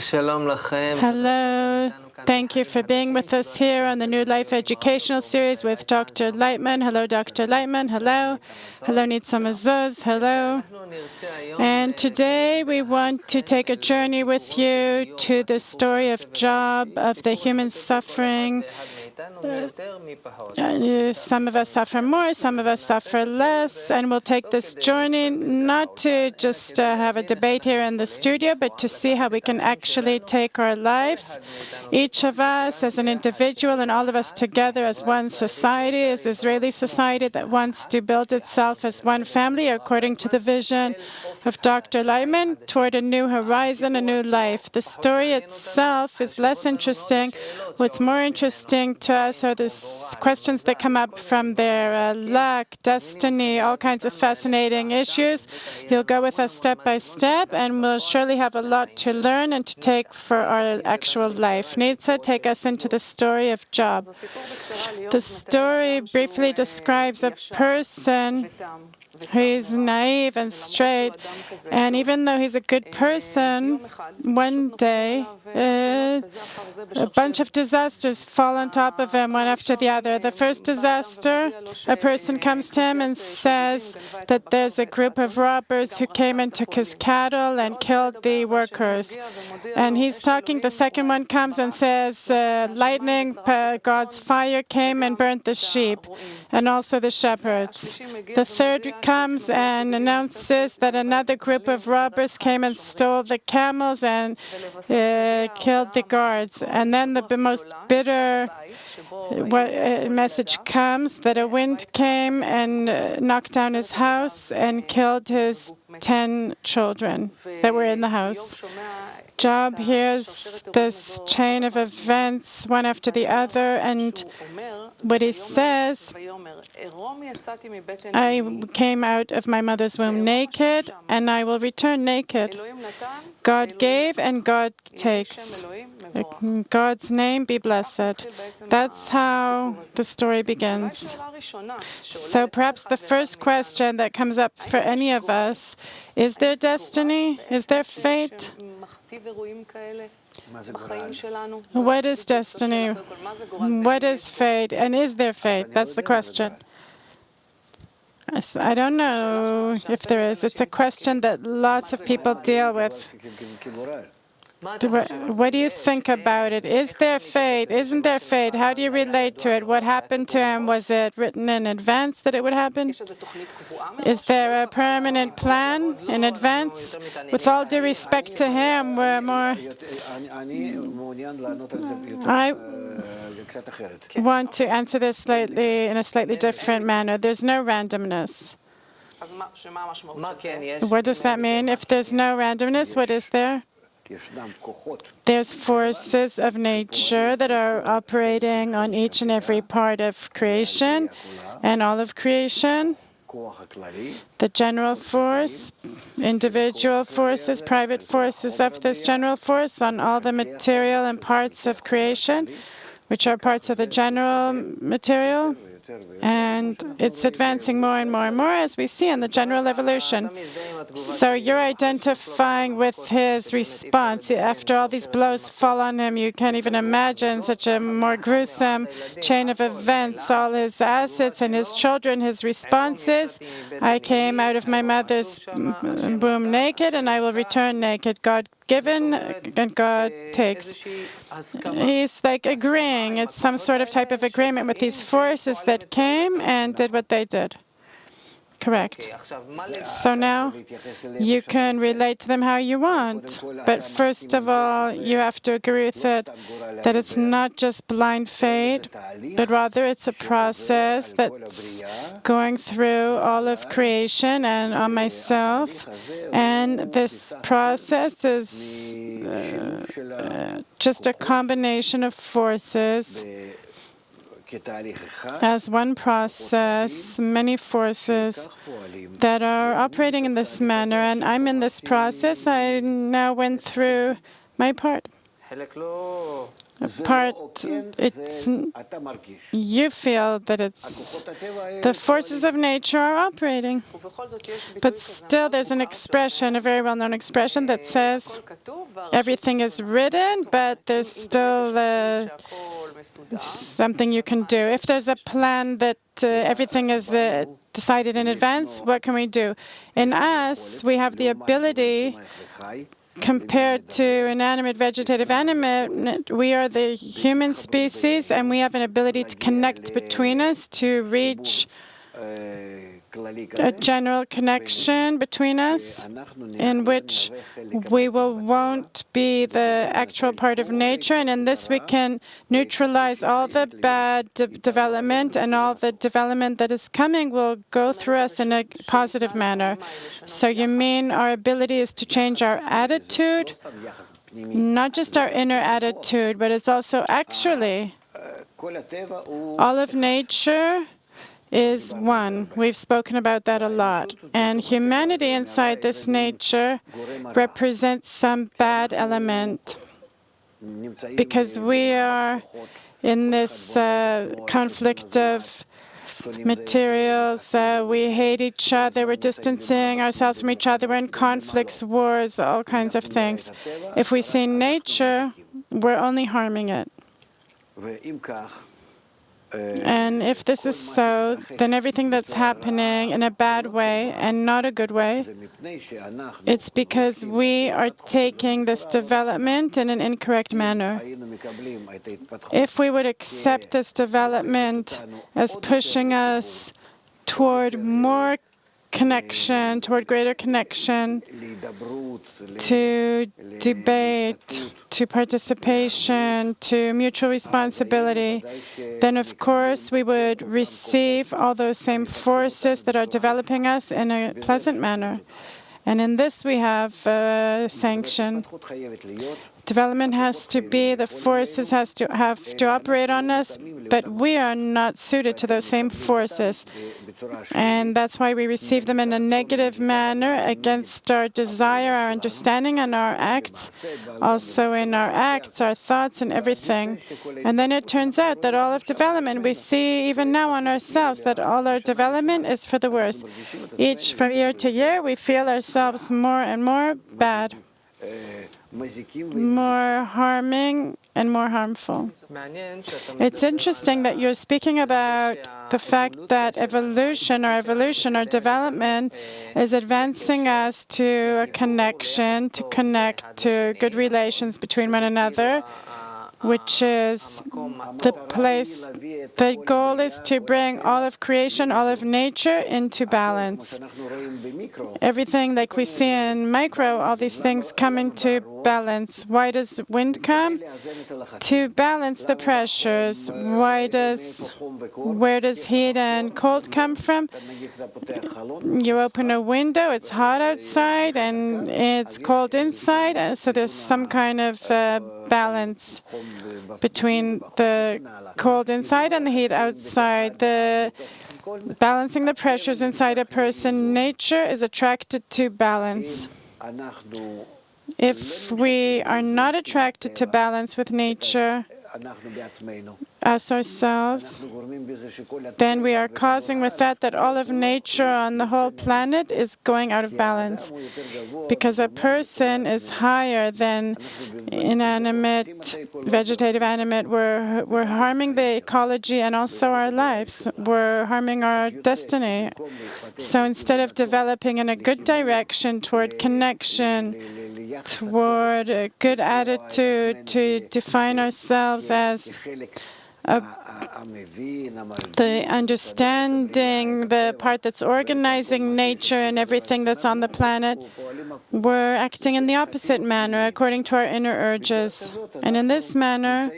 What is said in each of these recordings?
Hello. Thank you for being with us here on the New Life Educational Series with Dr. Laitman. Hello, Dr. Laitman. Hello. Hello, Nitza Mazuz. Hello. And today we want to take a journey with you to the story of Job, of the human suffering. Some of us suffer more, some of us suffer less, and we'll take this journey not to just have a debate here in the studio, but to see how we can actually take our lives, each of us as an individual and all of us together as one society, as Israeli society that wants to build itself as one family according to the vision of Dr. Laitman toward a new horizon, a new life. The story itself is less interesting. What's more interesting to us are the questions that come up from there, luck, destiny, all kinds of fascinating issues. You'll go with us step by step, and we'll surely have a lot to learn and to take for our actual life. Nitza, take us into the story of Job. The story briefly describes a person who is naive and straight, and even though he's a good person, one day a bunch of disasters fall on top of him, one after the other. The first disaster, a person comes to him and says that there's a group of robbers who came and took his cattle and killed the workers. And he's talking. The second one comes and says, lightning, God's fire came and burnt the sheep and also the shepherds. The third comes and announces that another group of robbers came and stole the camels and killed the guards. And then the most bitter message comes that a wind came and knocked down his house and killed his 10 children that were in the house. Job hears this chain of events, one after the other, and what he says, I came out of my mother's womb naked, and I will return naked. God gave, and God takes. God's name be blessed. That's how the story begins. So perhaps the first question that comes up for any of us, is there destiny? Is there fate? What is destiny? What is fate? And is there fate? That's the question. I don't know if there is. It's a question that lots of people deal with. What do you think about it? Is there fate? Isn't there fate? How do you relate to it? What happened to him? Was it written in advance that it would happen? Is there a permanent plan in advance? With all due respect to him, we're more... I want to answer this in a slightly different manner. There's no randomness. What does that mean? If there's no randomness, what is there? There's forces of nature that are operating on each and every part of creation and all of creation. The general force, individual forces, private forces of this general force on all the material and parts of creation, which are parts of the general material. And it's advancing more and more and more, as we see in the general evolution. So you're identifying with his response. After all these blows fall on him, you can't even imagine such a more gruesome chain of events. All his assets and his children, his responses. I came out of my mother's womb naked, and I will return naked. God given, and God takes. He's like agreeing. It's some sort of type of agreement with these forces that came and did what they did. Correct. So now you can relate to them how you want. But first of all, you have to agree with it that it's not just blind fate, but rather it's a process that's going through all of creation and on myself. And this process is just a combination of forces. As one process, many forces that are operating in this manner, and I'm in this process. I now went through my part. you feel that it's the forces of nature are operating. But still, there's an expression, a very well-known expression that says everything is written, but there's still something you can do. If there's a plan that everything is decided in advance, what can we do? In us, we have the ability, compared to inanimate, vegetative, animate, we are the human species, and we have an ability to connect between us to reach a general connection between us in which we won't be the actual part of nature, and in this we can neutralize all the bad development, and all the development that is coming will go through us in a positive manner. So you mean our ability is to change our attitude, not just our inner attitude, but it's also actually all of nature is one. We've spoken about that a lot. And humanity inside this nature represents some bad element, because we are in this conflict of materials. We hate each other. We're distancing ourselves from each other. We're in conflicts, wars, all kinds of things. If we see nature, we're only harming it. And if this is so, then everything that's happening in a bad way and not a good way, it's because we are taking this development in an incorrect manner. If we would accept this development as pushing us toward more connection, toward greater connection, to debate, to participation, to mutual responsibility, then of course we would receive all those same forces that are developing us in a pleasant manner. And in this we have sanction. Development has to be, the forces have to operate on us, but we are not suited to those same forces. And that's why we receive them in a negative manner against our desire, our understanding, and our acts. Also in our acts, our thoughts, and everything. And then it turns out that all of development, we see even now on ourselves, that all our development is for the worse. Each from year to year, we feel ourselves more and more bad, more harming and more harmful. It's interesting that you're speaking about the fact that evolution, our development, is advancing us to a connection, to connect to good relations between one another, which is the place. The goal is to bring all of creation, all of nature into balance. Everything like we see in micro, all these things come into balance. Why does wind come? To balance the pressures. Where does heat and cold come from? You open a window, it's hot outside and it's cold inside, so there's some kind of balance between the cold inside and the heat outside. Balancing the pressures inside a person, nature is attracted to balance. If we are not attracted to balance with nature, us ourselves, then we are causing with that all of nature on the whole planet is going out of balance. Because a person is higher than inanimate, vegetative, animate. We're harming the ecology and also our lives. We're harming our destiny. So instead of developing in a good direction toward connection, toward a good attitude, to define ourselves as the understanding, the part that's organizing nature and everything that's on the planet, we're acting in the opposite manner, according to our inner urges. And in this manner,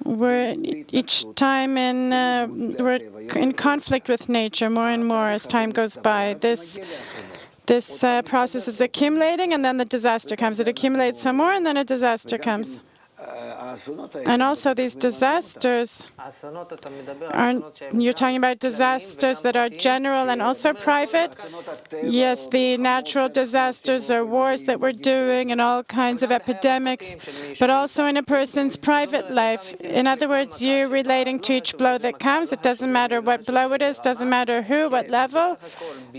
we're each time we're in conflict with nature more and more as time goes by. This process is accumulating, and then the disaster comes. It accumulates some more, and then a disaster comes. And also these disasters, you're talking about disasters that are general and also private? Yes, the natural disasters or wars that we're doing and all kinds of epidemics, but also in a person's private life. In other words, you're relating to each blow that comes. It doesn't matter what blow it is, doesn't matter who, what level,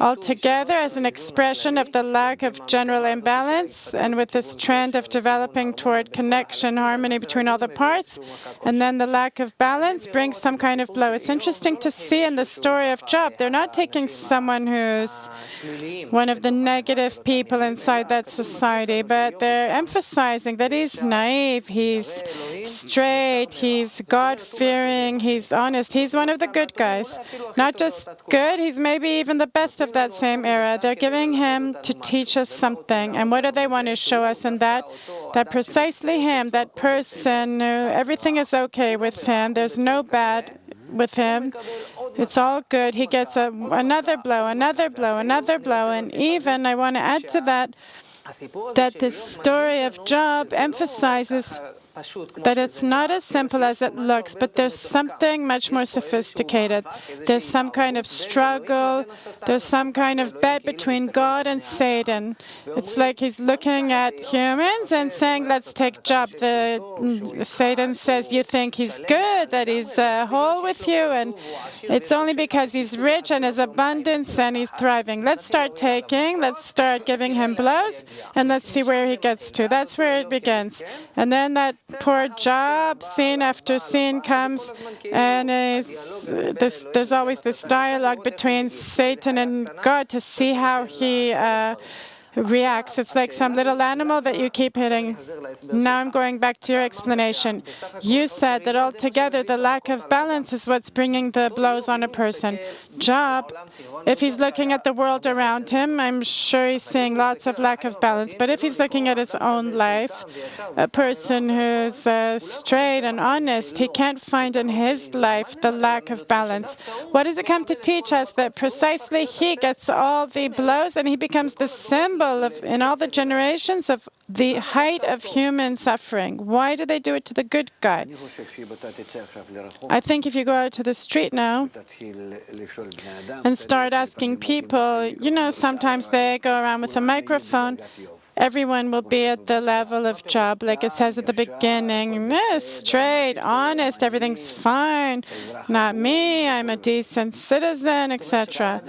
altogether as an expression of the lack of general imbalance, and with this trend of developing toward connection, harmony between all the parts, and then the lack of balance brings some kind of blow. It's interesting to see in the story of Job, they're not taking someone who's one of the negative people inside that society, but they're emphasizing that he's naive, he's straight, he's God-fearing, he's honest, he's one of the good guys. Not just good, he's maybe even the best of that same era. They're giving him to teach us something. And what do they want to show us in that? That precisely him, that person, everything is okay with him, there's no bad with him. It's all good. He gets another blow, another blow, another blow. And even, I want to add to that, that this story of Job emphasizes that it's not as simple as it looks, but there's something much more sophisticated. There's some kind of struggle. There's some kind of bet between God and Satan. It's like he's looking at humans and saying, let's take Job. Satan says, you think he's good, that he's whole with you, and it's only because he's rich and has abundance and he's thriving. Let's start taking, let's start giving him blows, and let's see where he gets to. That's where it begins. And then that poor Job, scene after scene comes, and there's always this dialogue between Satan and God to see how he reacts. It's like some little animal that you keep hitting. Now I'm going back to your explanation. You said that altogether the lack of balance is what's bringing the blows on a person. Job, if he's looking at the world around him, I'm sure he's seeing lots of lack of balance. But if he's looking at his own life, a person who's straight and honest, he can't find in his life the lack of balance. What does it come to teach us? That precisely he gets all the blows and he becomes the symbol in all the generations of the height of human suffering. Why do they do it to the good guy? I think if you go out to the street now and start asking people, sometimes they go around with a microphone, everyone will be at the level of Job, like it says at the beginning, straight, honest, everything's fine, not me, I'm a decent citizen, etc.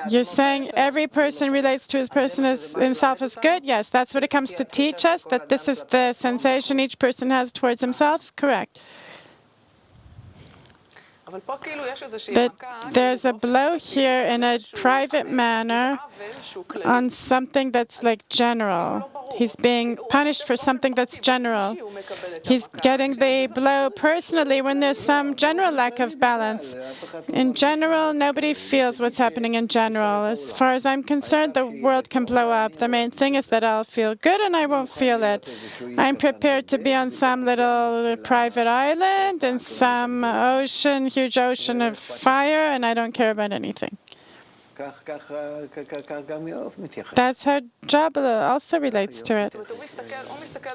You're saying every person relates to his person as himself as good? Yes, that's what it comes to teach us, that this is the sensation each person has towards himself? Correct. But there's a blow here in a private manner on something that's like general. He's being punished for something that's general. He's getting the blow personally when there's some general lack of balance. In general, nobody feels what's happening in general. As far as I'm concerned, the world can blow up. The main thing is that I'll feel good and I won't feel it. I'm prepared to be on some little private island in some ocean, huge ocean of fire, and I don't care about anything. That's how Job also relates to it.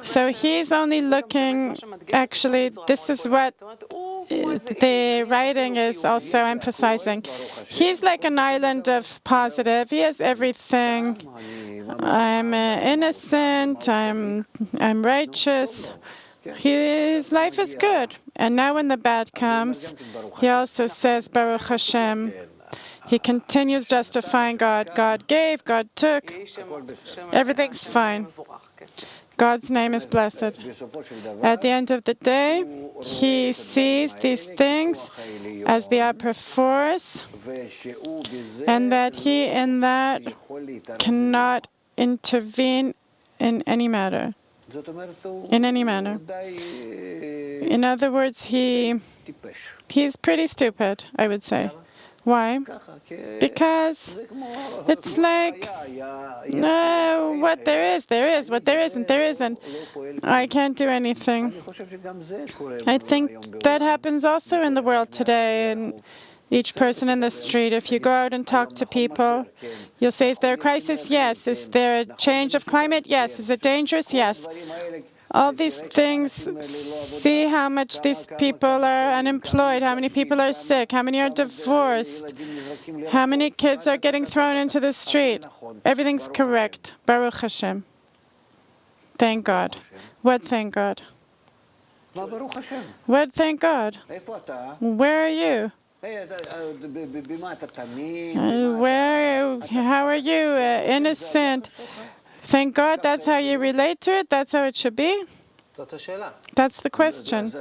So he's only looking, actually, this is what the writing is also emphasizing. He's like an island of positive. He has everything. I'm innocent, I'm righteous. His life is good. And now when the bad comes, he also says, Baruch Hashem. He continues justifying God. God gave, God took. Everything's fine. God's name is blessed. At the end of the day, he sees these things as the upper force, and that he in that cannot intervene in any matter. In any manner. In other words, he's pretty stupid, I would say. Why? Because it's like, no, what there is, there is. What there isn't, there isn't. I can't do anything. I think that happens also in the world today. And each person in the street, if you go out and talk to people, you'll say, is there a crisis? Yes. Is there a change of climate? Yes. Is it dangerous? Yes. All these things, see how much these people are unemployed, how many people are sick, how many are divorced, how many kids are getting thrown into the street. Everything's correct. Baruch Hashem. Thank God. What thank God? What thank God? Where are you? How are you? Innocent. Thank God that's how you relate to it? That's how it should be? That's the question.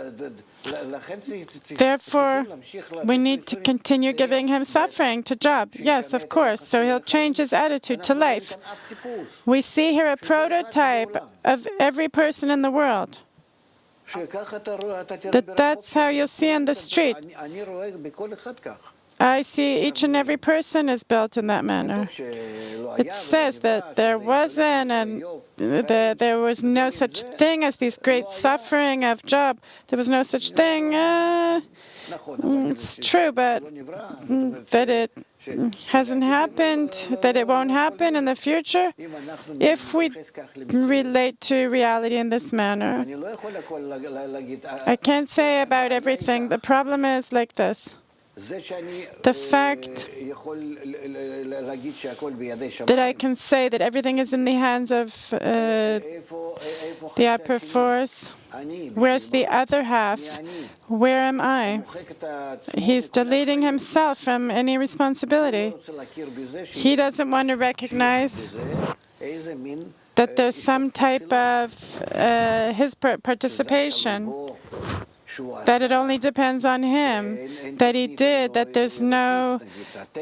Therefore, we need to continue giving him suffering to Job. Yes, of course. So he'll change his attitude to life. We see here a prototype of every person in the world. That's how you'll see on the street. I see each and every person is built in that manner. It says that there wasn't, and there was no such thing as these great suffering of Job. There was no such thing. It's true, but that it hasn't happened, that it won't happen in the future, if we relate to reality in this manner. I can't say about everything. The problem is like this. The fact that I can say that everything is in the hands of the upper force, where's the other half? Where am I? He's deleting himself from any responsibility. He doesn't want to recognize that there's some type of his participation, that it only depends on him, that he did, that there's no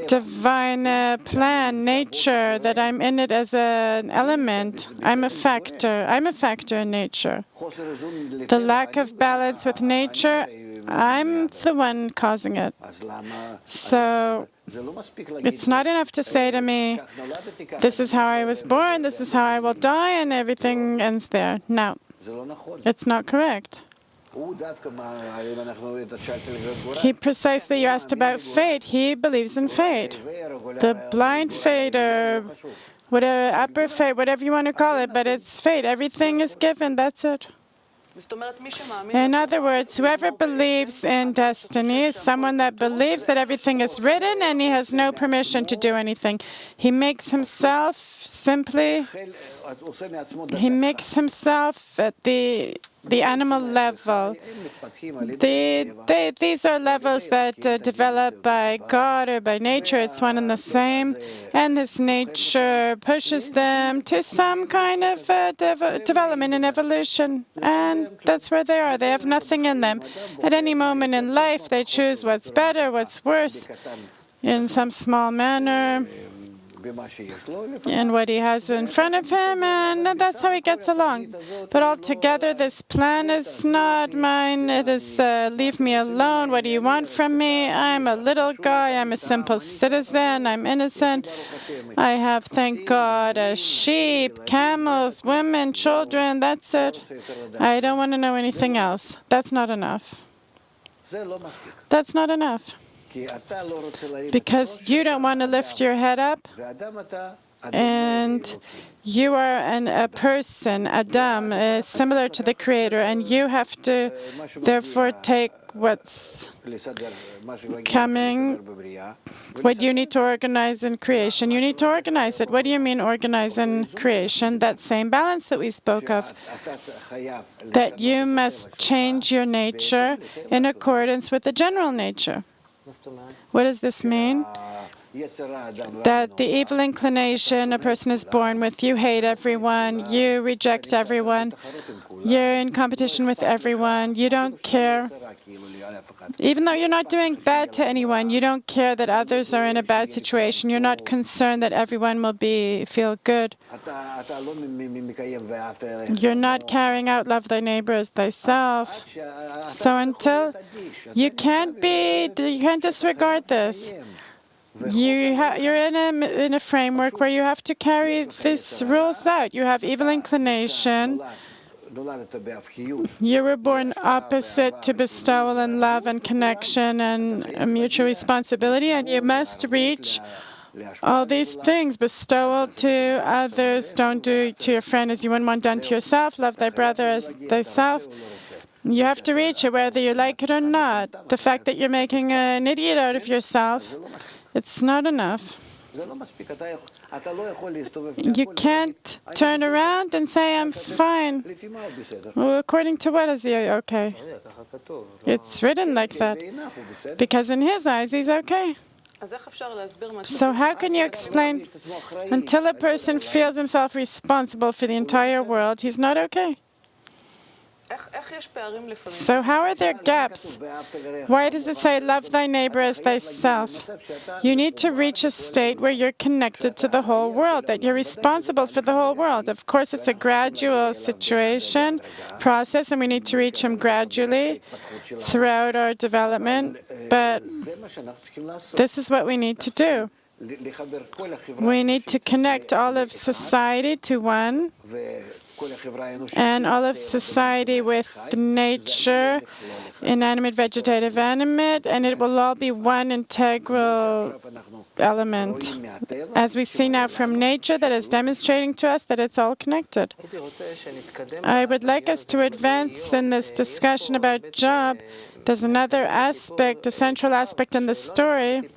divine plan, nature, that I'm in it as an element. I'm a factor. I'm a factor in nature. The lack of balance with nature, I'm the one causing it. So it's not enough to say to me, this is how I was born, this is how I will die, and everything ends there. No, it's not correct. He precisely, you asked about fate. He believes in fate. The blind fate or whatever, upper fate, whatever you want to call it, but it's fate. Everything is given, that's it. In other words, whoever believes in destiny is someone that believes that everything is written and he has no permission to do anything. He makes himself simply, he makes himself at the animal level. These are levels that develop by God or by nature. It's one and the same. And this nature pushes them to some kind of development and evolution. And that's where they are. They have nothing in them. At any moment in life, they choose what's better, what's worse, in some small manner, and what he has in front of him, and that's how he gets along. But altogether, this plan is not mine. It is, leave me alone. What do you want from me? I'm a little guy. I'm a simple citizen. I'm innocent. I have, thank God, sheep, camels, women, children. That's it. I don't want to know anything else. That's not enough. That's not enough. Because you don't want to lift your head up, and you are a person, Adam, similar to the Creator, and you have to therefore take what's coming, what you need to organize in creation. You need to organize it. What do you mean organize in creation? That same balance that we spoke of, that you must change your nature in accordance with the general nature. What does this mean? That the evil inclination a person is born with, you hate everyone, you reject everyone, you're in competition with everyone, you don't care. Even though you're not doing bad to anyone, you don't care that others are in a bad situation. You're not concerned that everyone will feel good. You're not carrying out love thy neighbor as thyself. So until you can't disregard this. You're in a framework where you have to carry these rules out. You have evil inclination. You were born opposite to bestowal and love and connection and mutual responsibility, and you must reach all these things. Bestow to others. Don't do to your friend as you wouldn't want done to yourself. Love thy brother as thyself. You have to reach it whether you like it or not. The fact that you're making an idiot out of yourself, it's not enough. You can't turn around and say, I'm fine. Well, according to what is he okay? It's written like that. Because in his eyes, he's okay. So how can you explain, until a person feels himself responsible for the entire world, he's not okay? So how are there gaps? Why does it say, love thy neighbor as thyself? You need to reach a state where you're connected to the whole world, that you're responsible for the whole world. Of course, it's a gradual situation, process, and we need to reach him gradually throughout our development. But this is what we need to do. We need to connect all of society to one, and all of society with nature, inanimate, vegetative, animate, and it will all be one integral element. As we see now from nature, that is demonstrating to us that it's all connected. I would like us to advance in this discussion about Job. There's another aspect, a central aspect in the story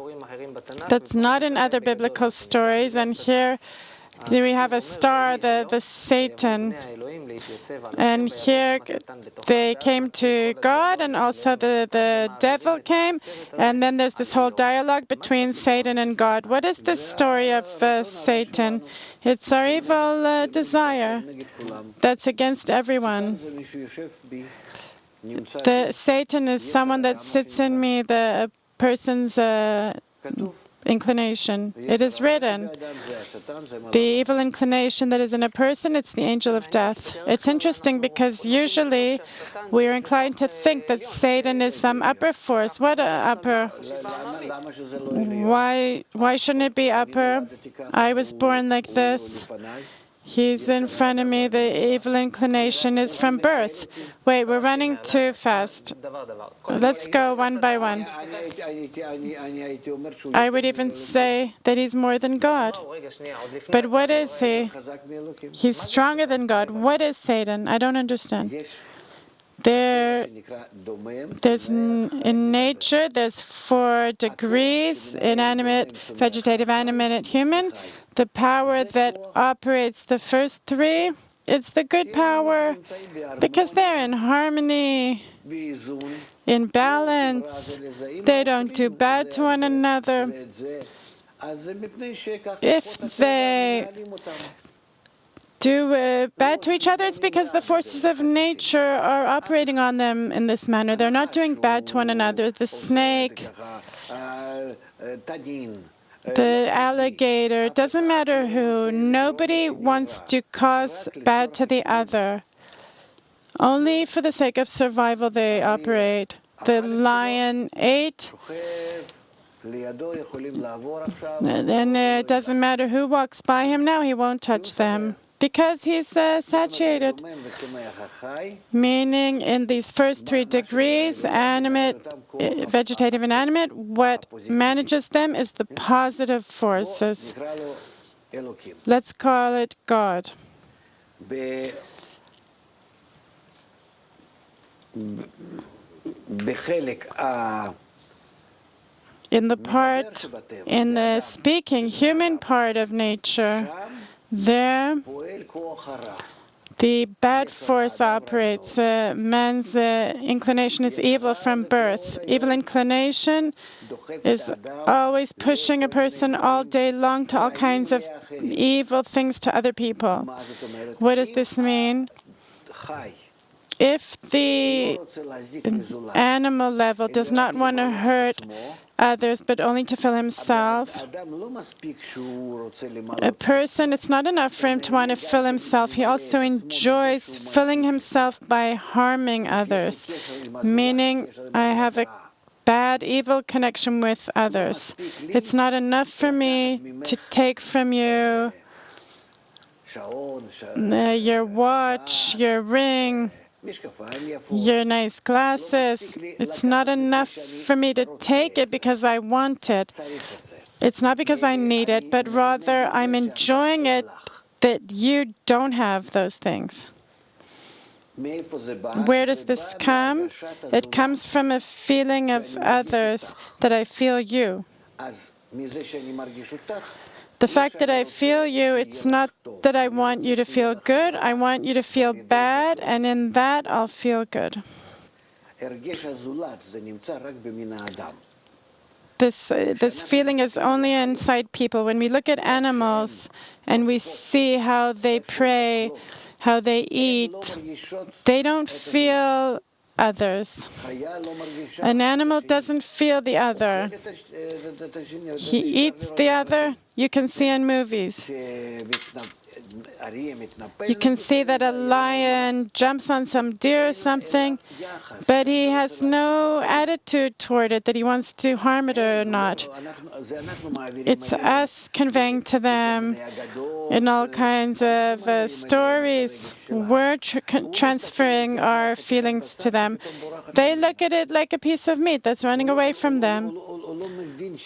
that's not in other biblical stories, and here we have a star, the Satan, and here they came to God, and also the devil came, and then there's this whole dialogue between Satan and God. What is this story of Satan? It's our evil desire that's against everyone. The Satan is someone that sits in me, the person's inclination. It is written, the evil inclination that is in a person, it's the angel of death. It's interesting because usually we are inclined to think that Satan is some upper force. What upper? Why shouldn't it be upper? I was born like this. He's in front of me. The evil inclination is from birth. Wait, we're running too fast. Let's go one by one. I would even say that he's more than God. But what is he? He's stronger than God. What is Satan? I don't understand. There's in nature, there's 4 degrees, inanimate, vegetative, animate, human. The power that operates the first 3, it's the good power, because they're in harmony, in balance. They don't do bad to one another. If they do bad to each other, it's because the forces of nature are operating on them in this manner. They're not doing bad to one another. The snake, the alligator, it doesn't matter who. Nobody wants to cause bad to the other. Only for the sake of survival they operate. The lion ate, and it doesn't matter who walks by him now, he won't touch them. Because he's satiated, meaning in these first 3 degrees, animate, vegetative, and animate, what manages them is the positive forces. Let's call it God. In the speaking, human part of nature, there, the bad force operates. Man's inclination is evil from birth. Evil inclination is always pushing a person all day long to all kinds of evil things to other people. What does this mean? If the animal level does not want to hurt others, but only to fill himself, a person, it's not enough for him to want to fill himself. He also enjoys filling himself by harming others, meaning I have a bad, evil connection with others. It's not enough for me to take from you your watch, your ring, your nice glasses. It's not enough for me to take it because I want it. It's not because I need it, but rather I'm enjoying it that you don't have those things. Where does this come? It comes from a feeling of others, that I feel you. The fact that I feel you, it's not that I want you to feel good, I want you to feel bad, and in that I'll feel good. This feeling is only inside people. When we look at animals and we see how they pray, how they eat, they don't feel others. An animal doesn't feel the other. He eats the other. You can see in movies. You can see that a lion jumps on some deer or something, but he has no attitude toward it that he wants to harm it or not. It's us conveying to them in all kinds of stories. We're transferring our feelings to them. They look at it like a piece of meat that's running away from them.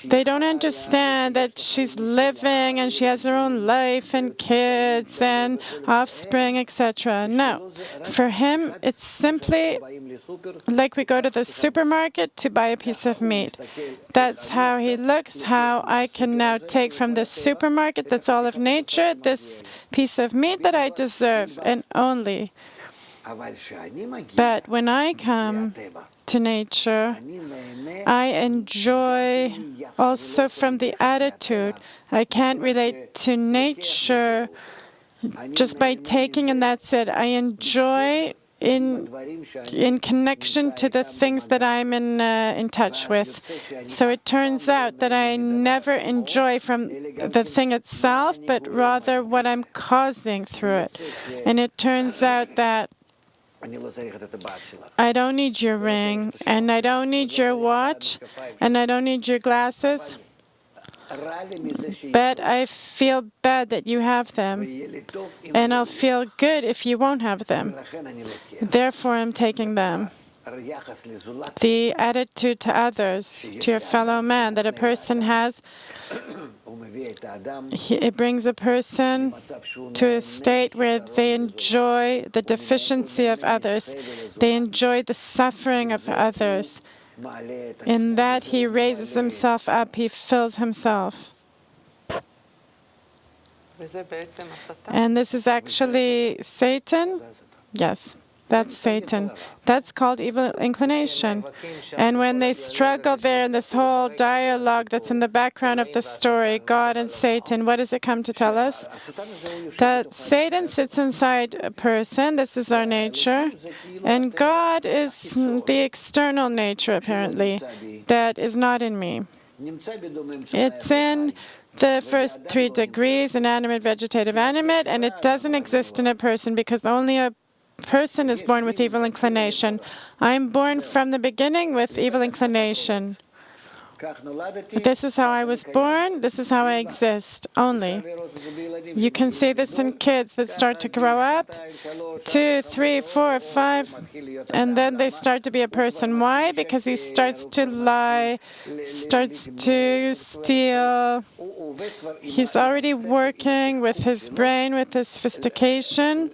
They don't understand that she's living and she has her own life and kids and offspring, etc. No. For him, it's simply like we go to the supermarket to buy a piece of meat. That's how he looks, how I can now take from this supermarket that's all of nature this piece of meat that I deserve, and only. But when I come to nature, I enjoy also from the attitude. I can't relate to nature just by taking and that's it. I enjoy in connection to the things that I'm in touch with. So it turns out that I never enjoy from the thing itself, but rather what I'm causing through it. And it turns out that I don't need your ring, and I don't need your watch, and I don't need your glasses, but I feel bad that you have them, and I'll feel good if you won't have them. Therefore, I'm taking them. The attitude to others, to your fellow man, that a person has, it brings a person to a state where they enjoy the deficiency of others. They enjoy the suffering of others. In that, he raises himself up, he fills himself. And this is actually Satan? Yes. That's Satan. That's called evil inclination. And when they struggle there in this whole dialogue that's in the background of the story, God and Satan, what does it come to tell us? That Satan sits inside a person, this is our nature, and God is the external nature, apparently, that is not in me. It's in the first 3 degrees, inanimate, vegetative, animate, and it doesn't exist in a person because only a person is born with evil inclination. I'm born from the beginning with evil inclination. This is how I was born. This is how I exist, only. You can see this in kids that start to grow up, 2, 3, 4, 5, and then they start to be a person. Why? Because he starts to lie, starts to steal. He's already working with his brain, with his sophistication,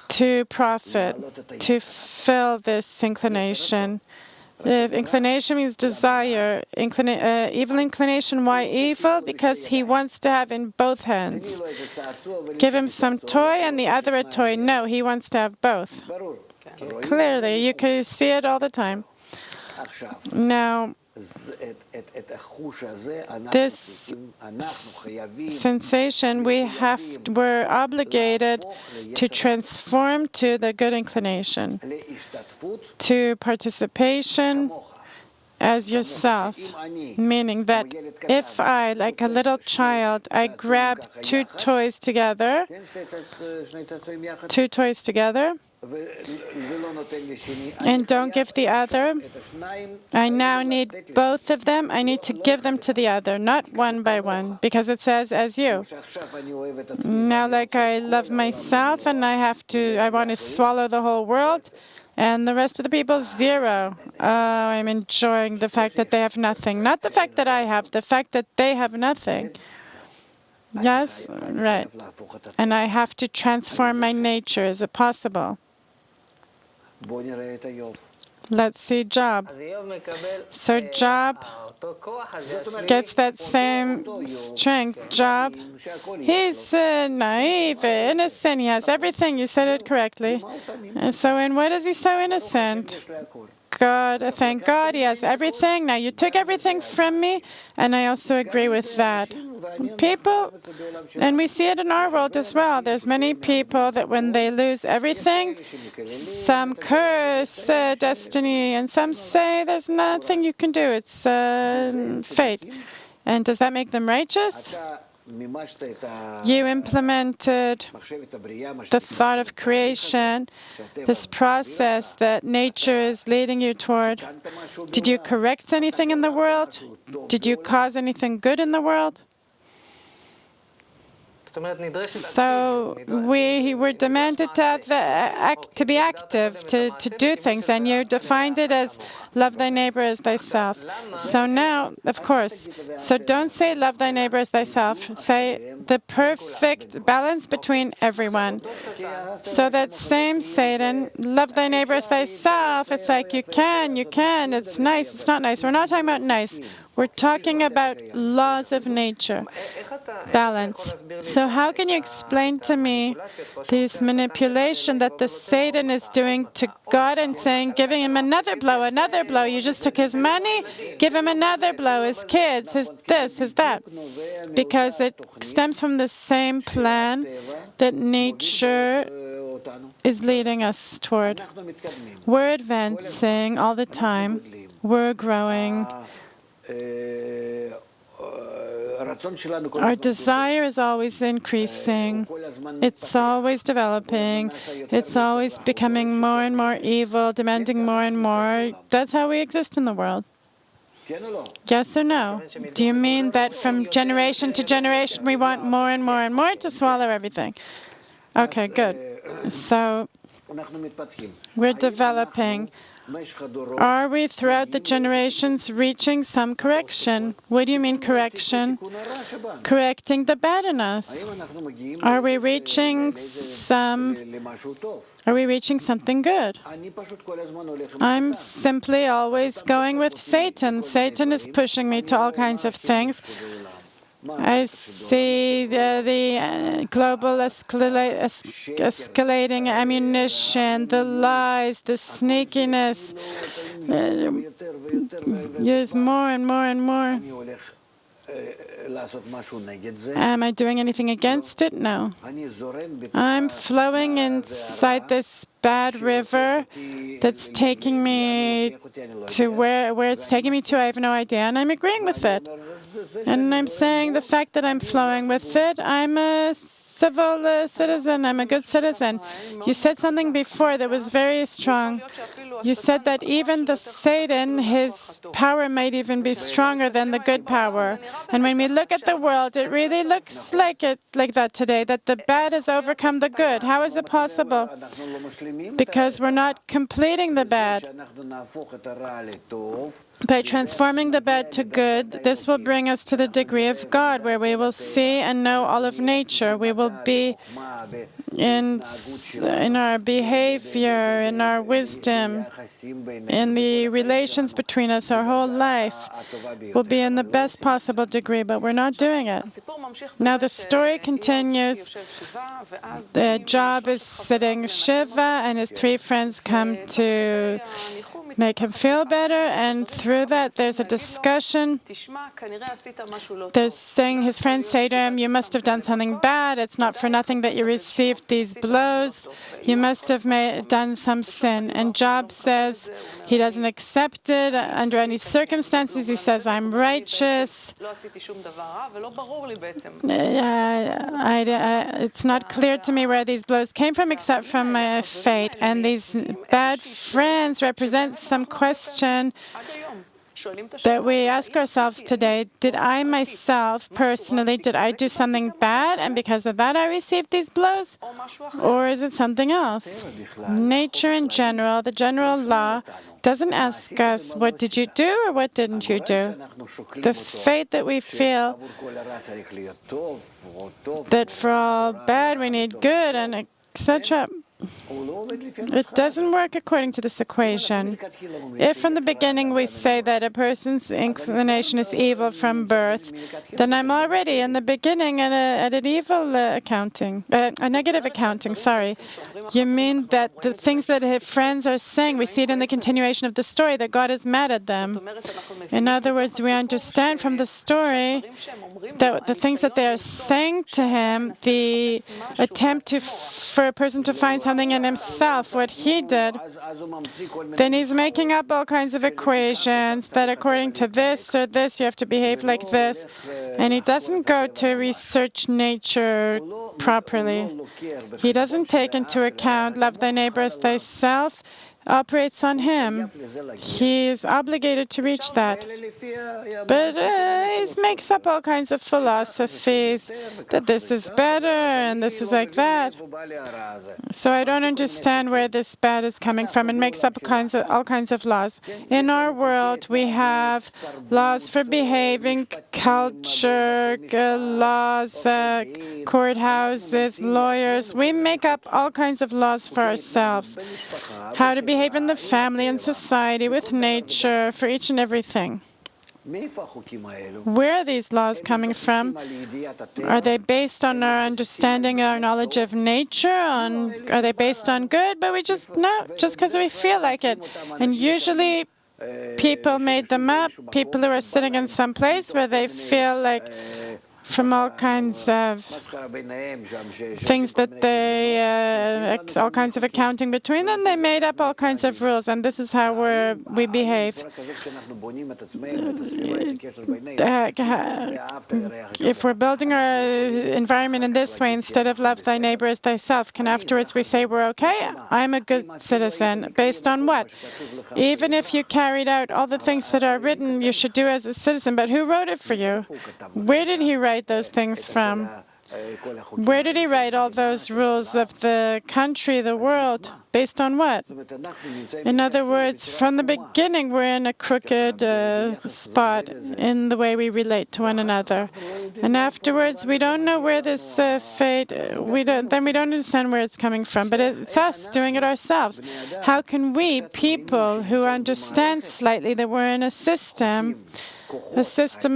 to profit, to fill this inclination. Inclination means desire. Evil inclination, why evil? Because he wants to have in both hands. Give him some toy and the other a toy. No, he wants to have both. Clearly, you can see it all the time. Now, this sensation we're obligated to transform to the good inclination, to participation as yourself, meaning that if I, like a little child, I grab two toys together, and don't give the other. I now need both of them. I need to give them to the other, not one by one, because it says, as you. Now, like I love myself and I want to swallow the whole world, and the rest of the people, zero. Oh, I'm enjoying the fact that they have nothing. Not the fact that I have, the fact that they have nothing. Yes, right. And I have to transform my nature. Is it possible? Let's see Job. So Job gets that same strength. Job, he's naive, innocent. He has everything. You said it correctly. And so in what is he so innocent? God, thank God, he has everything. Now you took everything from me, and I also agree with that. People, and we see it in our world as well. There's many people that when they lose everything, some curse destiny, and some say there's nothing you can do. It's fate. And does that make them righteous? You implemented the thought of creation, this process that nature is leading you toward. Did you correct anything in the world? Did you cause anything good in the world? So we were demanded to be active, to do things, and you defined it as love thy neighbor as thyself. So now, of course, so don't say love thy neighbor as thyself. Say the perfect balance between everyone. So that same Satan, love thy neighbor as thyself, it's like you can, it's nice, it's not nice. We're not talking about nice. We're talking about laws of nature, balance. So how can you explain to me this manipulation that the Satan is doing to God and saying, giving him another blow, another blow. You just took his money, give him another blow, his kids, his this, his that. Because it stems from the same plan that nature is leading us toward. We're advancing all the time. We're growing. Our desire is always increasing. It's always developing. It's always becoming more and more evil, demanding more and more. That's how we exist in the world. Yes or no? Do you mean that from generation to generation we want more and more and more to swallow everything? Okay, good. So we're developing. Are we, throughout the generations, reaching some correction? What do you mean correction? Correcting the bad in us. Are we reaching something good? I'm simply always going with Satan. Satan is pushing me to all kinds of things. I see the global escalating ammunition, the lies, the sneakiness. Yes, more and more and more. Am I doing anything against it? No. I'm flowing inside this bad river that's taking me to where it's taking me to. I have no idea, and I'm agreeing with it. And I'm saying the fact that I'm flowing with it, I'm a civil citizen, I'm a good citizen. You said something before that was very strong. You said that even the Satan, his power might even be stronger than the good power. And when we look at the world, it really looks like that today, that the bad has overcome the good. How is it possible? Because we're not completing the bad. By transforming the bad to good, this will bring us to the degree of God, where we will see and know all of nature. We will be in our behavior, in our wisdom, in the relations between us, our whole life will be in the best possible degree, but we're not doing it. Now the story continues. The Job is sitting Shiva, and his three friends come to make him feel better, and through that there's a discussion. There's saying his friends say to him, you must have done something bad, it's not for nothing that you received these blows, you must have done some sin. And Job says he doesn't accept it under any circumstances. He says, I'm righteous. It's not clear to me where these blows came from except from my fate. And these bad friends represent some question that we ask ourselves today. Did I myself, personally, did I do something bad and because of that I received these blows? Or is it something else? Nature in general, the general law, doesn't ask us, what did you do or what didn't you do? The fate that we feel that for all bad we need good and etc. It doesn't work according to this equation. If from the beginning we say that a person's inclination is evil from birth, then I'm already in the beginning at an evil accounting, a negative accounting, sorry. You mean that the things that his friends are saying, we see it in the continuation of the story, that God is mad at them. In other words, we understand from the story that the things that they are saying to him, the attempt for a person to find something in himself, what he did, then he's making up all kinds of equations that according to this or this, you have to behave like this. And he doesn't go to research nature properly. He doesn't take into account love thy neighbor as thyself, operates on him. He is obligated to reach that. But he makes up all kinds of philosophies that this is better and this is like that. So I don't understand where this bad is coming from, and makes up all kinds of laws. In our world, we have laws for behaving, culture, laws, courthouses, lawyers. We make up all kinds of laws for ourselves. How to behave in the family and society, with nature, for each and everything. Where are these laws coming from? Are they based on our understanding, our knowledge of nature? Are they based on good? But we just because we feel like it. And usually people made them up, people who are sitting in some place where they feel like from all kinds of things that they, all kinds of accounting between them, they made up all kinds of rules, and this is how we behave. If we're building our environment in this way, instead of love thy neighbor as thyself, can afterwards we say we're okay? I'm a good citizen. Based on what? Even if you carried out all the things that are written you should do as a citizen, but who wrote it for you? Where did he write those things from? Where did he write all those rules of the country, the world? Based on what? In other words, from the beginning, we're in a crooked spot in the way we relate to one another. And afterwards, we don't know where this fate, we don't understand where it's coming from. But it's us doing it ourselves. How can we, people who understand slightly that we're in a system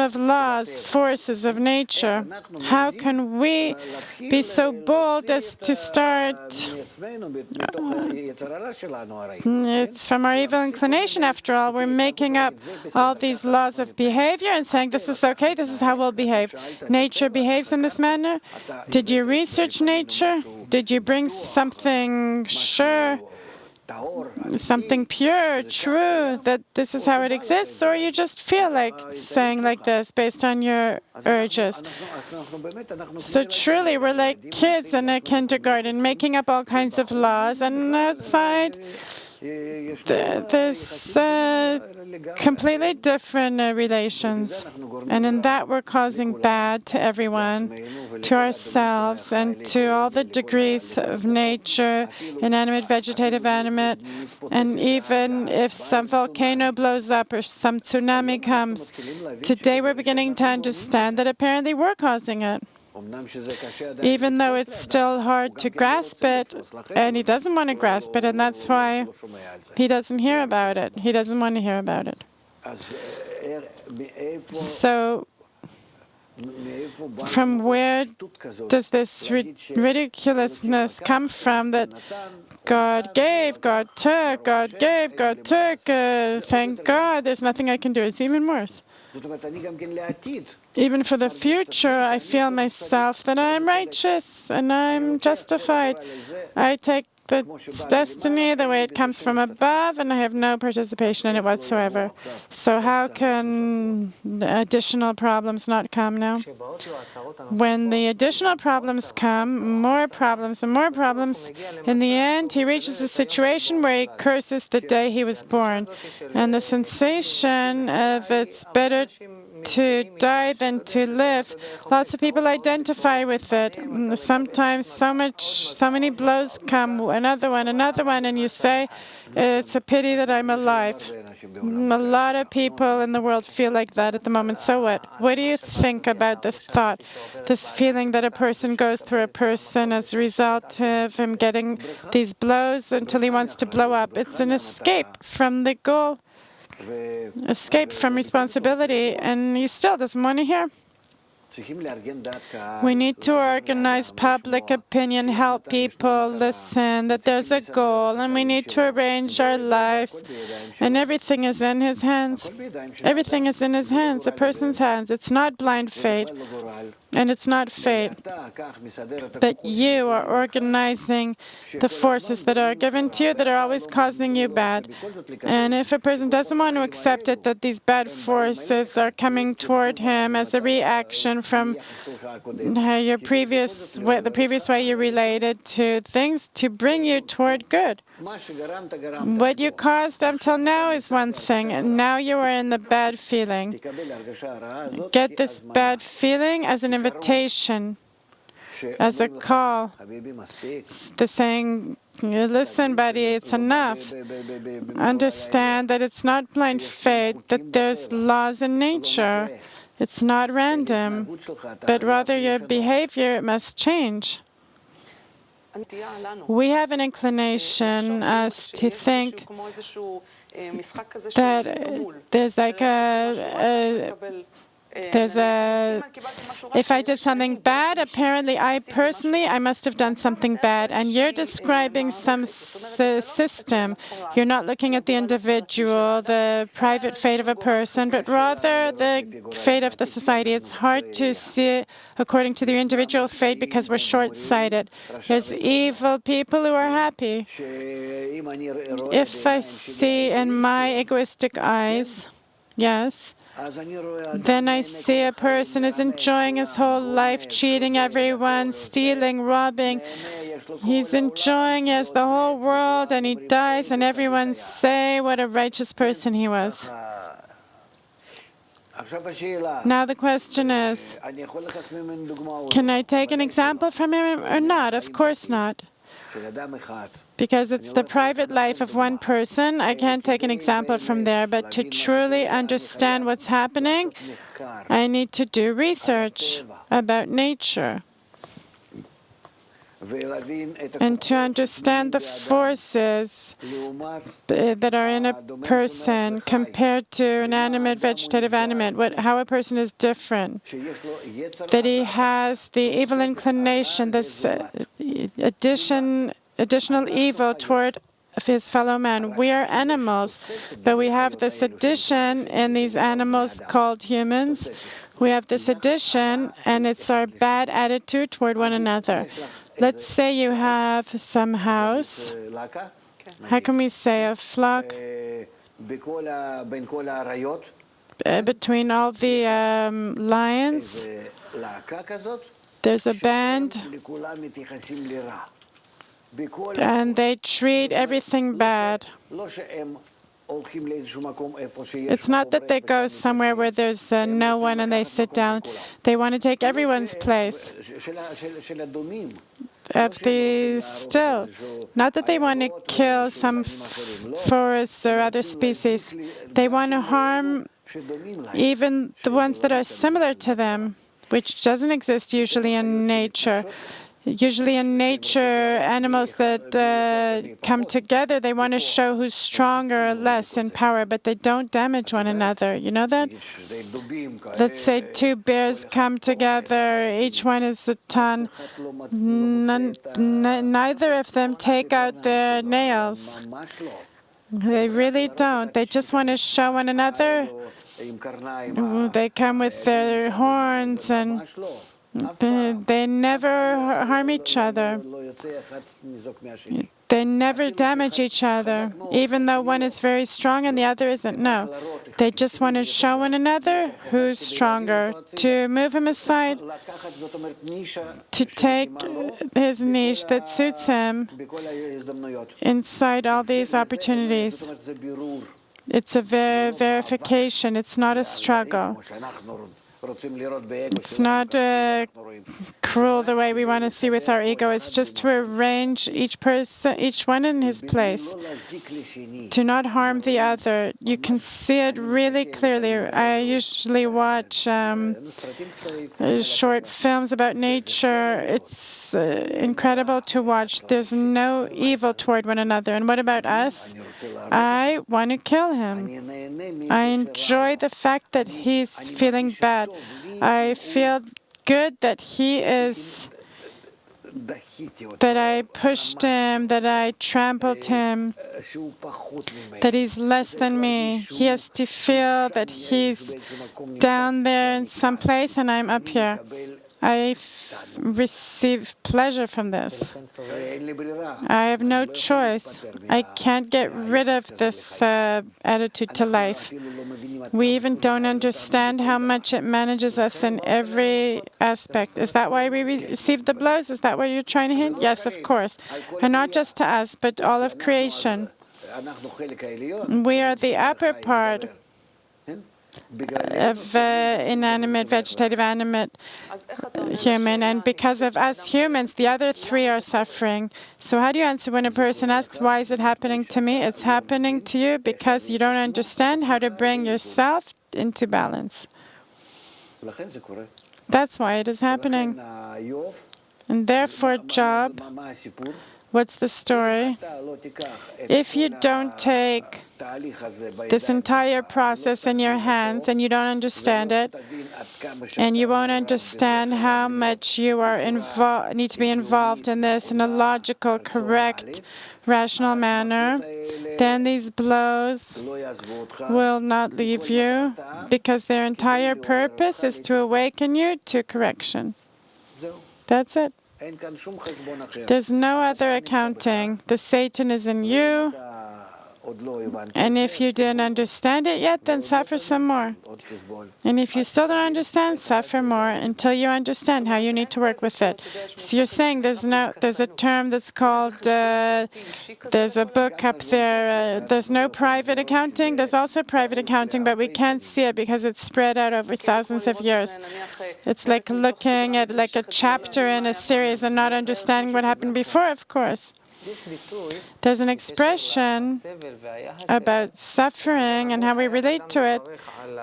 of laws, forces of nature, how can we be so bold as to start? It's from our evil inclination, after all. We're making up all these laws of behavior and saying, this is okay, this is how we'll behave. Nature behaves in this manner. Did you research nature? Did you bring something sure? Something pure, true, that this is how it exists, or you just feel like saying like this based on your urges. So truly, we're like kids in a kindergarten, making up all kinds of laws, and outside there's completely different relations. And in that, we're causing bad to everyone, to ourselves, and to all the degrees of nature, inanimate, vegetative, animate. And even if some volcano blows up or some tsunami comes, today we're beginning to understand that apparently we're causing it. Even though it's still hard to grasp it, and he doesn't want to grasp it, and that's why he doesn't hear about it. He doesn't want to hear about it. So From where does this ridiculousness come from that God gave, God took, God gave, God took? Thank God, there's nothing I can do. It's even worse. Even for the future, I feel myself that I'm righteous and I'm justified. I take the destiny the way it comes from above, and I have no participation in it whatsoever. So how can additional problems not come now? When the additional problems come, more problems and more problems, in the end, he reaches a situation where he curses the day he was born. And the sensation of it's better to die than to live, lots of people identify with it. Sometimes so many blows come, another one, and you say, it's a pity that I'm alive. A lot of people in the world feel like that at the moment. So what? What do you think about this thought, this feeling that a person goes through a person as a result of him getting these blows until he wants to blow up? It's an escape from the goal, escape from responsibility, and he still doesn't want to hear. We need to organize public opinion, help people listen, that there's a goal, and we need to arrange our lives. And everything is in his hands. Everything is in his hands, a person's hands. It's not blind fate, and it's not fate. But you are organizing the forces that are given to you that are always causing you bad. And if a person doesn't want to accept it, that these bad forces are coming toward him as a reaction from the previous way you related to things to bring you toward good. What you caused until now is one thing, and now you are in the bad feeling. Get this bad feeling as an invitation, as a call. The saying, listen, buddy, it's enough. Understand that it's not blind fate, that there's laws in nature. It's not random, but rather your behavior must change. We have an inclination to think that there's like if I did something bad, apparently I must have done something bad. And you're describing some system. You're not looking at the individual, the private fate of a person, but rather the fate of the society. It's hard to see it according to the individual fate because we're short-sighted. There's evil people who are happy. If I see in my egoistic eyes, yes, then I see a person is enjoying his whole life, cheating everyone, stealing, robbing. He's enjoying as the whole world, and he dies, and everyone say what a righteous person he was. Now the question is, can I take an example from him or not? Of course not. Because it's the private life of one person, I can't take an example from there. But to truly understand what's happening, I need to do research about nature. And to understand the forces that are in a person compared to an animate, vegetative animate, how a person is different, that he has the evil inclination, this additional evil toward his fellow man. We are animals, but we have this addition in these animals called humans. We have this addition, and it's our bad attitude toward one another. Let's say you have some house. How can we say a flock? Between all the lions, there's a band, and they treat everything bad. It's not that they go somewhere where there's no one and they sit down. They want to take everyone's place. Of the still, not that they want to kill some forests or other species. They want to harm even the ones that are similar to them, which doesn't exist usually in nature. Usually in nature, animals that come together, they want to show who's stronger or less in power, but they don't damage one another. You know that? Let's say two bears come together, each one is a ton. Neither of them take out their nails. They really don't. They just want to show one another. They come with their horns and they never harm each other. They never damage each other, even though one is very strong and the other isn't. No. They just want to show one another who's stronger, to move him aside, to take his niche that suits him inside all these opportunities. It's a verification. It's not a struggle. It's not cruel the way we want to see with our ego. It's just to arrange each person, each one in his place, to not harm the other. You can see it really clearly. I usually watch short films about nature. It's incredible to watch. There's no evil toward one another. And what about us? I want to kill him. I enjoy the fact that he's feeling bad. I feel good that he is, that I pushed him, that I trampled him, that he's less than me. He has to feel that he's down there in some place and I'm up here. I receive pleasure from this. I have no choice. I can't get rid of this attitude to life. We even don't understand how much it manages us in every aspect. Is that why we receive the blows? Is that what you're trying to hint? Yes, of course. And not just to us, but all of creation. We are the upper part of inanimate, vegetative, animate, human, and because of us humans, the other three are suffering. So how do you answer when a person asks, why is it happening to me? It's happening to you because you don't understand how to bring yourself into balance. That's why it is happening. And therefore, Job, what's the story? If you don't take this entire process in your hands and you don't understand it, and you won't understand how much you are need to be involved in this in a logical, correct, rational manner, then these blows will not leave you because their entire purpose is to awaken you to correction. That's it. There's no other accounting. The Satan is in you. And if you didn't understand it yet, then suffer some more. And if you still don't understand, suffer more until you understand how you need to work with it. So you're saying there's a term that's called, there's a book up there, there's no private accounting. There's also private accounting, but we can't see it because it's spread out over thousands of years. It's like looking at like a chapter in a series and not understanding what happened before, of course. There's an expression about suffering and how we relate to it,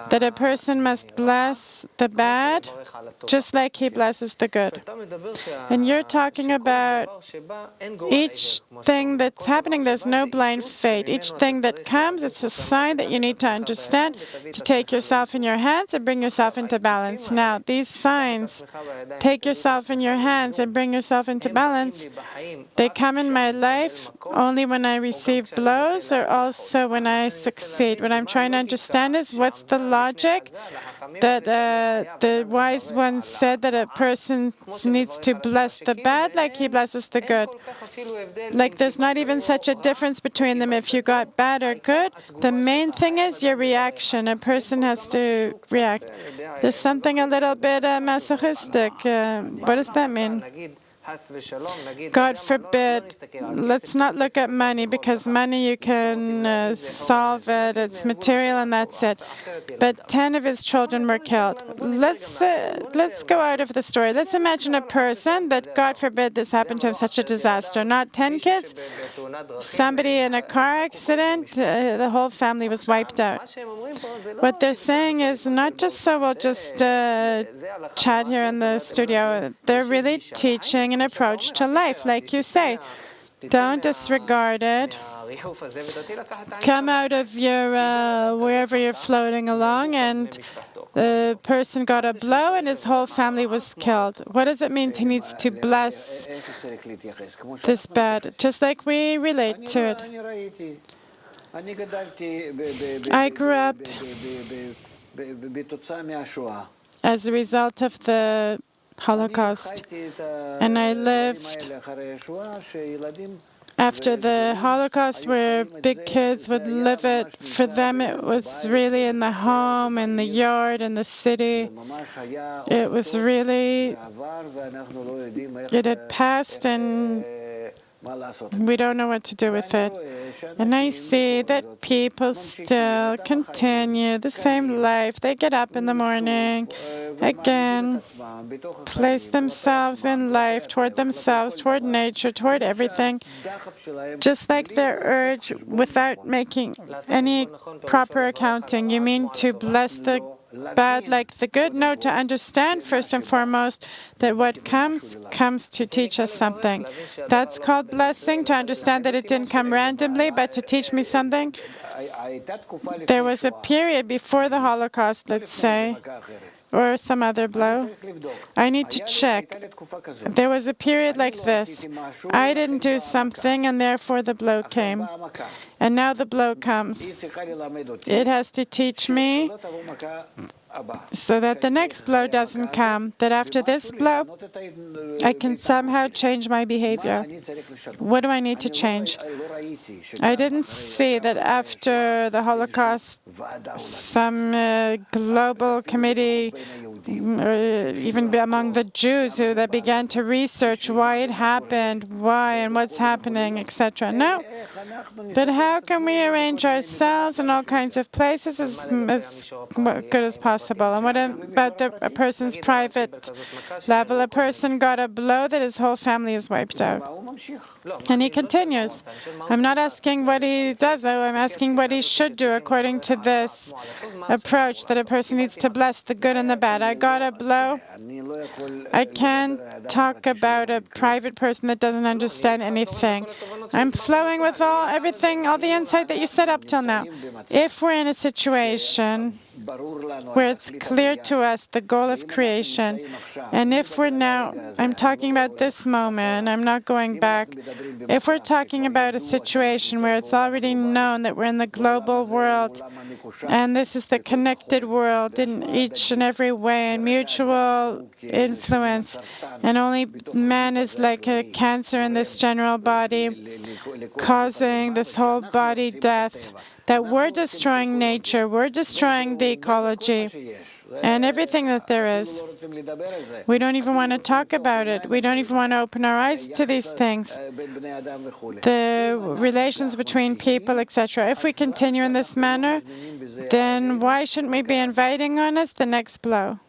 that a person must bless the bad just like he blesses the good. And you're talking about each thing that's happening, there's no blind fate. Each thing that comes, it's a sign that you need to understand, to take yourself in your hands and bring yourself into balance. Now, these signs, take yourself in your hands and bring yourself into balance, they come in my life only when I receive blows or also when I succeed. What I'm trying to understand is what's the logic that the wise one said that a person needs to bless the bad like he blesses the good. Like there's not even such a difference between them if you got bad or good. The main thing is your reaction. A person has to react. There's something a little bit masochistic. What does that mean? God forbid, let's not look at money, because money you can solve it, it's material and that's it. But 10 of his children were killed. Let's go out of the story. Let's imagine a person that, God forbid, this happened to him, such a disaster. Not 10 kids, somebody in a car accident, the whole family was wiped out. What they're saying is not just so we'll just chat here in the studio. They're really teaching an approach to life, like you say. Don't disregard it. Come out of your wherever you're floating along, and the person got a blow and his whole family was killed. What does it mean he needs to bless this bad? Just like we relate to it. I grew up as a result of the Holocaust, and I lived after the Holocaust where big kids would live it. For them it was really in the home, in the yard, in the city. It was really, it had passed and we don't know what to do with it. And I see that people still continue the same life. They get up in the morning, again, place themselves in life, toward themselves, toward nature, toward everything, just like their urge without making any proper accounting. You mean to bless the bad like the good? No, to understand first and foremost that what comes to teach us something. That's called blessing, to understand that it didn't come randomly, but to teach me something. There was a period before the Holocaust, let's say, or some other blow. I need to check. There was a period like this. I didn't do something, and therefore the blow came. And now the blow comes. It has to teach me so that the next blow doesn't come, that after this blow, I can somehow change my behavior. What do I need to change? I didn't see that after the Holocaust, some global committee, or even among the Jews, that began to research why it happened, why and what's happening, etc. No. But how can we arrange ourselves in all kinds of places as good as possible? And what about a person's private level? A person got a blow that his whole family is wiped out. And he continues. I'm not asking what he does, though. I'm asking what he should do according to this approach, that a person needs to bless the good and the bad. I got a blow. I can't talk about a private person that doesn't understand anything. I'm flowing with everything, all the insight that you said up till now. If we're in a situation where it's clear to us the goal of creation, and if we're now, I'm talking about this moment, I'm not going back. If we're talking about a situation where it's already known that we're in the global world, and this is the connected world in each and every way, and mutual influence, and only man is like a cancer in this general body, causing this whole body death, that we're destroying nature, we're destroying the ecology, and everything that there is. We don't even want to talk about it. We don't even want to open our eyes to these things. The relations between people, etc. If we continue in this manner, then why shouldn't we be inviting on us the next blow?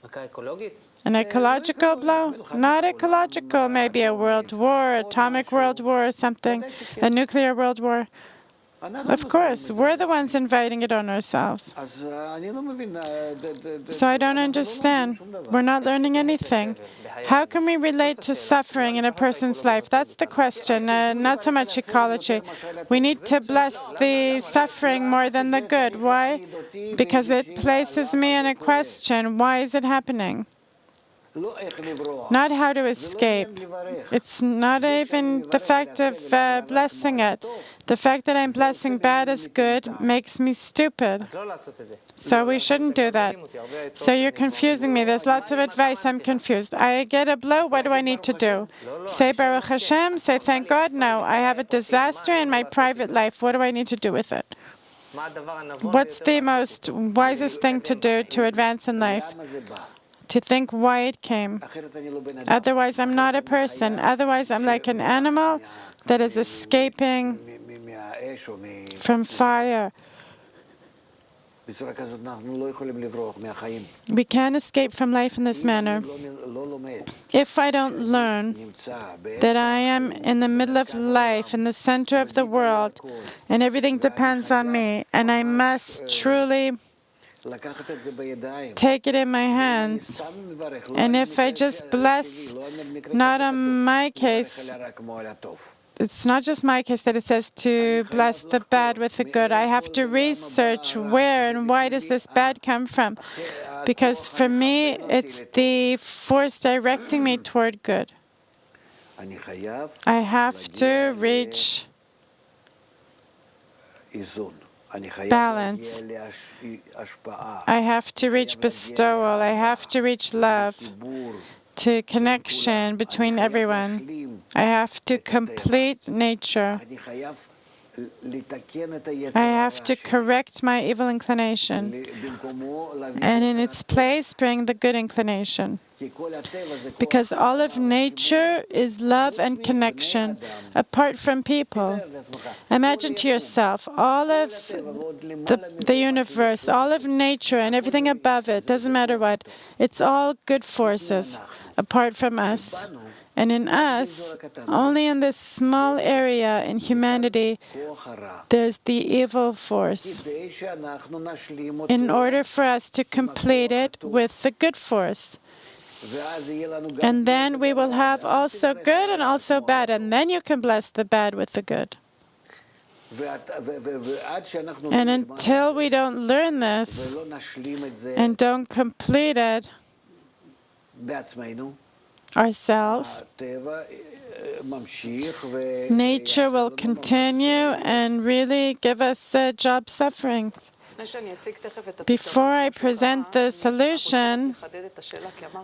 An ecological blow? Not ecological, maybe a world war, atomic world war or something, a nuclear world war. Of course, we're the ones inviting it on ourselves. So I don't understand. We're not learning anything. How can we relate to suffering in a person's life? That's the question, not so much ecology. We need to bless the suffering more than the good. Why? Because it places me in a question. Why is it happening? Not how to escape. It's not even the fact of blessing it. The fact that I'm blessing bad as good makes me stupid. So we shouldn't do that. So you're confusing me. There's lots of advice. I'm confused. I get a blow. What do I need to do? Say Baruch Hashem? Say thank God? No. I have a disaster in my private life. What do I need to do with it? What's the most wisest thing to do to advance in life? To think why it came. Otherwise, I'm not a person. Otherwise, I'm like an animal that is escaping from fire. We can't escape from life in this manner. If I don't learn that I am in the middle of life, in the center of the world, and everything depends on me, and I must truly take it in my hands, and if I just bless, not on my case, it's not just my case that it says to bless the bad with the good. I have to research where and why does this bad come from. Because for me, it's the force directing me toward good. I have to reach balance. I have to reach bestowal. I have to reach love, to connection between everyone. I have to complete nature. I have to correct my evil inclination, and in its place bring the good inclination. Because all of nature is love and connection, apart from people. Imagine to yourself, all of the universe, all of nature and everything above it, doesn't matter what, it's all good forces, apart from us. And in us, only in this small area in humanity, there's the evil force, in order for us to complete it with the good force. And then we will have also good and also bad, and then you can bless the bad with the good. And until we don't learn this and don't complete it ourselves, nature will continue and really give us job sufferings. Before I present the solution,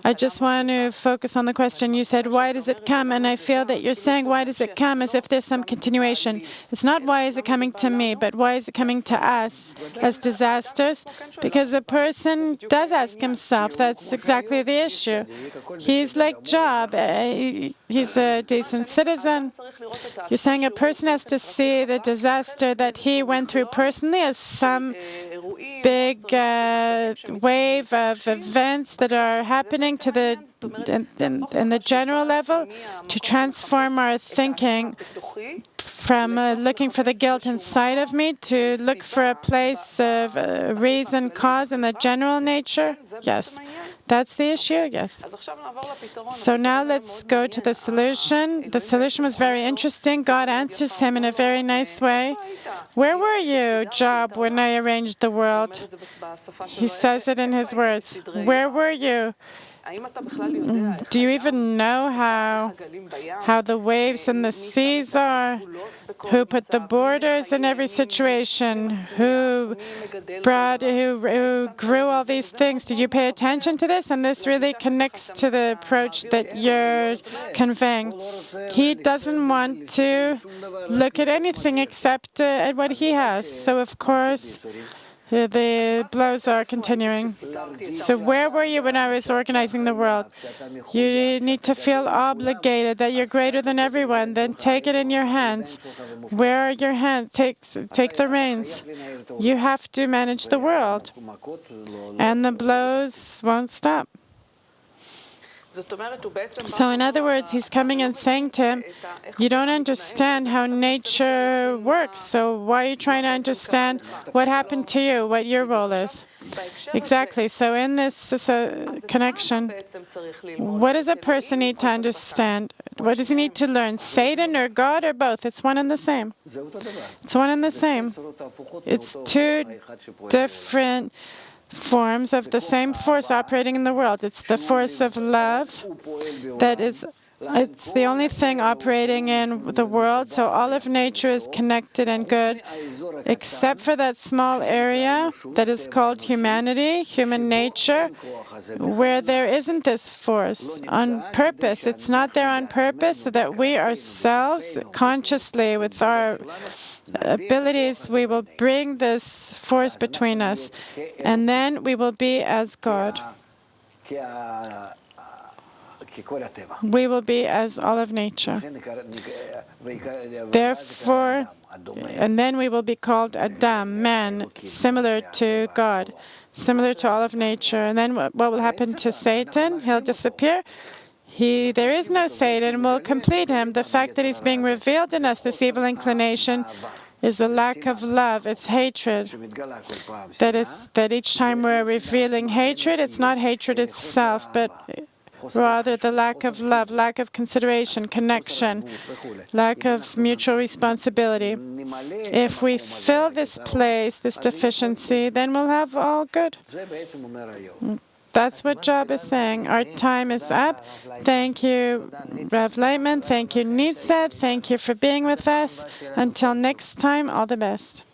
I just want to focus on the question. You said, why does it come? And I feel that you're saying, why does it come, as if there's some continuation. It's not why is it coming to me, but why is it coming to us as disasters? Because a person does ask himself, that's exactly the issue. He's like Job. He's a decent citizen. You're saying a person has to see the disaster that he went through personally as some big wave of events that are happening to in the general level, to transform our thinking from looking for the guilt inside of me to look for a place of reason, cause in the general nature? Yes. That's the issue? Yes. So now let's go to the solution. The solution was very interesting. God answers him in a very nice way. Where were you, Job, when I arranged the world? He says it in his words. Where were you? Do you even know how the waves and the seas are? Who put the borders in every situation? Who grew all these things? Did you pay attention to this? And this really connects to the approach that you're conveying. He doesn't want to look at anything except at what he has. So, of course, the blows are continuing. So where were you when I was organizing the world? You need to feel obligated that you're greater than everyone. Then take it in your hands. Where are your hands? Take the reins. You have to manage the world. And the blows won't stop. So in other words, he's coming and saying to him, you don't understand how nature works, so why are you trying to understand what happened to you, what your role is? Exactly. So in this connection, what does a person need to understand? What does he need to learn? Satan or God or both? It's one and the same. It's one and the same. It's two different forms of the same force operating in the world. It's the force of love that is, it's the only thing operating in the world. So all of nature is connected and good, except for that small area that is called humanity, human nature, where there isn't this force on purpose. It's not there on purpose, so that we ourselves, consciously, with our abilities, we will bring this force between us, and then we will be as God. we will be as all of nature. Therefore, and then we will be called Adam, man, similar to God, similar to all of nature. And then what will happen to Satan? He'll disappear. There is no Satan, will complete him. The fact that he's being revealed in us, this evil inclination, is a lack of love. It's hatred. That each time we're revealing hatred, it's not hatred itself, but rather the lack of love, lack of consideration, connection, lack of mutual responsibility. If we fill this place, this deficiency, then we'll have all good. That's what Job is saying. Our time is up. Thank you, Rav Laitman. Thank you, Nitsa. Thank you for being with us. Until next time, all the best.